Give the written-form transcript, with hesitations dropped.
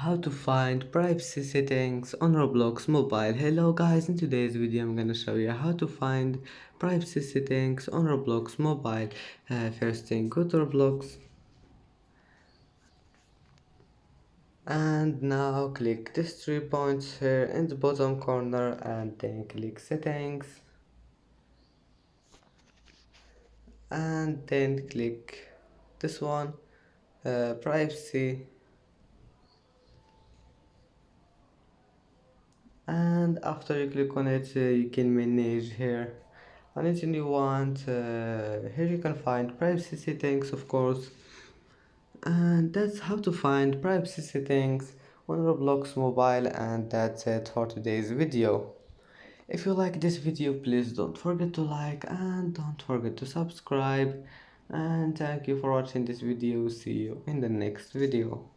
how to find privacy settings on Roblox mobile. Hello guys, in today's video I'm gonna show you how to find privacy settings on Roblox mobile. First thing, go to Roblox and now click these 3 points here in the bottom corner and then click settings and then click this one, privacy, and after you click on it you can manage here anything you want. Here you can find privacy settings, of course, and that's how to find privacy settings on Roblox mobile. And that's it for today's video. If you like this video, please don't forget to like and don't forget to subscribe, and thank you for watching this video. See you in the next video.